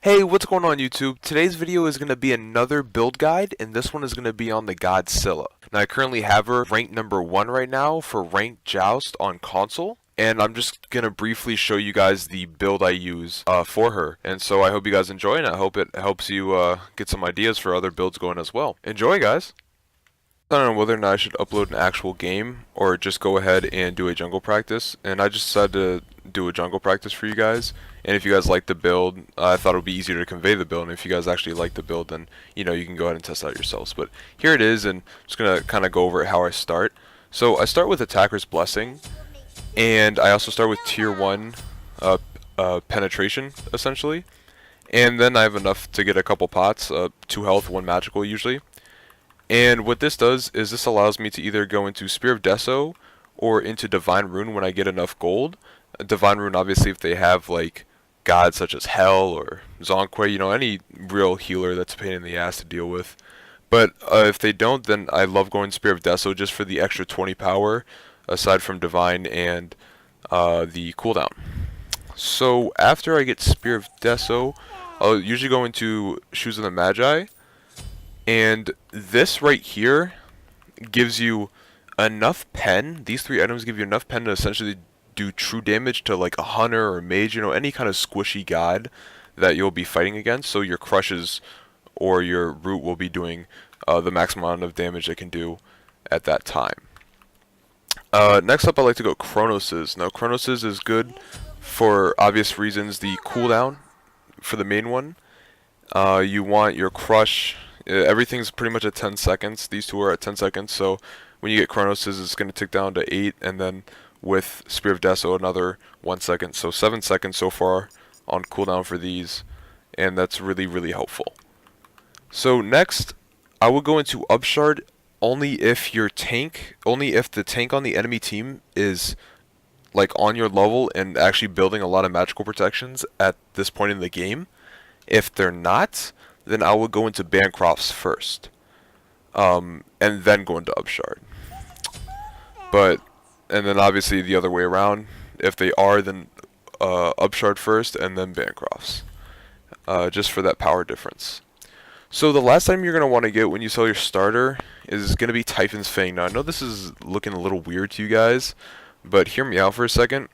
Hey, what's going on YouTube? Today's video is going to be another build guide, and this one is going to be on the god Scylla. Now I currently have her ranked number 1 right now for ranked Joust on console, and I'm just going to briefly show you guys the build I use for her. And so I hope you guys enjoy, and I hope it helps you get some ideas for other builds going as well. Enjoy, guys! I don't know whether or not I should upload an actual game or just go ahead and do a jungle practice, and I just decided to do a jungle practice for you guys. And if you guys like the build, I thought it would be easier to convey the build, and if you guys actually like the build, then you can go ahead and test it out yourselves. But here it is, and I'm just gonna kind of go over how I start. So I start with Attacker's Blessing, and I also start with tier 1 penetration essentially, and then I have enough to get a couple pots, 2 health, 1 magical usually. And what this does is this allows me to either go into Spear of Deso or into Divine Rune when I get enough gold. Divine Rune, obviously, if they have like gods such as Hell or Zonquay, any real healer that's a pain in the ass to deal with. But if they don't, then I love going Spear of Deso just for the extra 20 power, aside from Divine and the cooldown. So after I get Spear of Deso, I'll usually go into Shoes of the Magi. And this right here gives you enough pen. These 3 items give you enough pen to essentially do true damage to like a hunter or a mage, any kind of squishy god that you'll be fighting against. So your crushes or your root will be doing the maximum amount of damage they can do at that time. Next up, I like to go Chronos's. Now Chronos's is good for obvious reasons. The cooldown for the main one. You want your crush. Everything's pretty much at 10 seconds. These 2 are at 10 seconds. So when you get Chronos's, it's going to tick down to 8, and then with Spear of Deso another 1 second. So 7 seconds so far on cooldown for these, and that's really, really helpful. So next, I would go into Upshard only if the tank on the enemy team is like on your level and actually building a lot of magical protections at this point in the game. If they're not, then I would go into Bancrofts first, and then go into Upshard. And then obviously the other way around. If they are, then Upshard first, and then Bancrofts, just for that power difference. So the last time you're going to want to get when you sell your starter is going to be Tyfons Fang. Now I know this is looking a little weird to you guys, but hear me out for a second.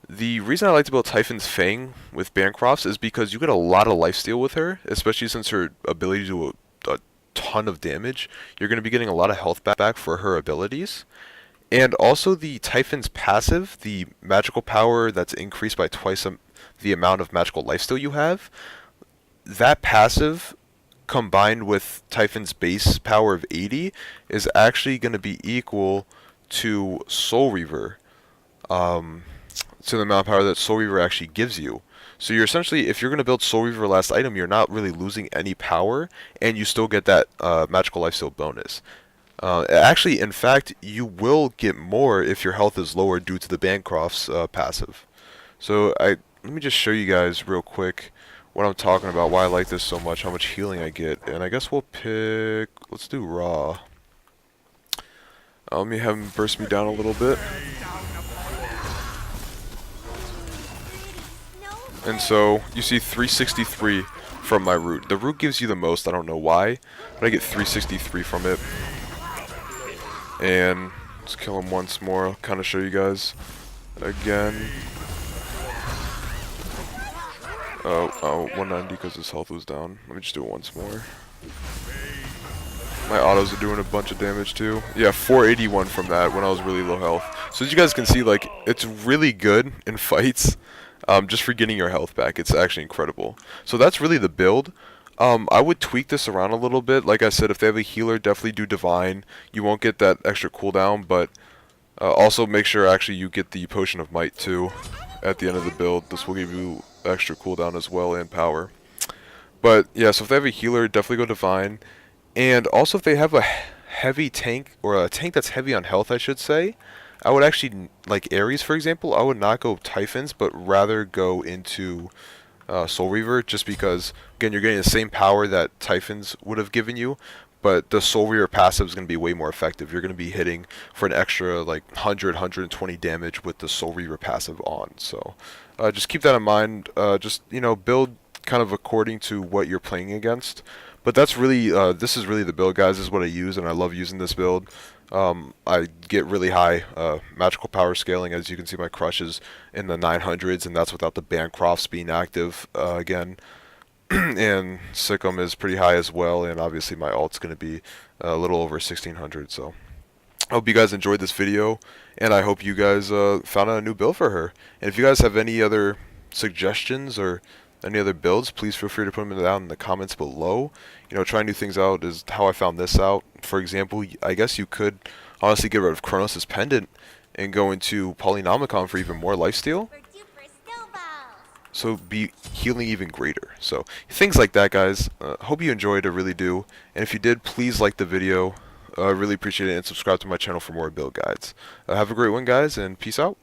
The reason I like to build Tyfons Fang with Bancrofts is because you get a lot of lifesteal with her, especially since her ability to do a ton of damage. You're going to be getting a lot of health back for her abilities. And also the Typhon's passive, the magical power that's increased by twice the amount of magical lifesteal you have. That passive combined with Typhon's base power of 80 is actually going to be equal to Soul Reaver. To the amount of power that Soul Reaver actually gives you. So you're essentially, if you're going to build Soul Reaver last item, you're not really losing any power, and you still get that magical lifesteal bonus. Actually, in fact, you will get more if your health is lower due to the Bancroft's passive. So let me just show you guys real quick what I'm talking about, why I like this so much, how much healing I get. And I guess we'll pick, let's do Raw. Let me have him burst me down a little bit. And so, you see 363 from my root. The root gives you the most, I don't know why, but I get 363 from it. And let's kill him once more, I'll kind of show you guys again. 190 because his health was down. Let me just do it once more. My autos are doing a bunch of damage too. Yeah, 481 from that when I was really low health. So as you guys can see, like, it's really good in fights. Just for getting your health back. It's actually incredible. So that's really the build. I would tweak this around a little bit. Like I said, if they have a healer, definitely do Divine. You won't get that extra cooldown, but also make sure actually you get the Potion of Might too at the end of the build. This will give you extra cooldown as well and power. But yeah, so if they have a healer, definitely go Divine. And also if they have a heavy tank, or a tank that's heavy on health, I should say, I would actually, like Ares for example, I would not go Typhons, but rather go into Soul Reaver, just because, again, you're getting the same power that Typhons would have given you, but the Soul Reaver passive is going to be way more effective. You're going to be hitting for an extra like 120 damage with the Soul Reaver passive on. So just keep that in mind. Just build kind of according to what you're playing against. But that's really, this is really the build, guys. This is what I use, and I love using this build. I get really high magical power scaling. As you can see, my crush is in the 900s, and that's without the Bancrofts being active again. And Sikkim is pretty high as well, and obviously my alt's going to be a little over 1600. So I hope you guys enjoyed this video, and I hope you guys found out a new build for her. And if you guys have any other suggestions or any other builds, please feel free to put them down in the comments below. You know, trying new things out is how I found this out. For example, I guess you could honestly get rid of Chronos' Pendant and go into Polynomicon for even more lifesteal. So be healing even greater. So things like that, guys. Hope you enjoyed, I really do. And if you did, please like the video. I really appreciate it, and subscribe to my channel for more build guides. Have a great one, guys, and peace out.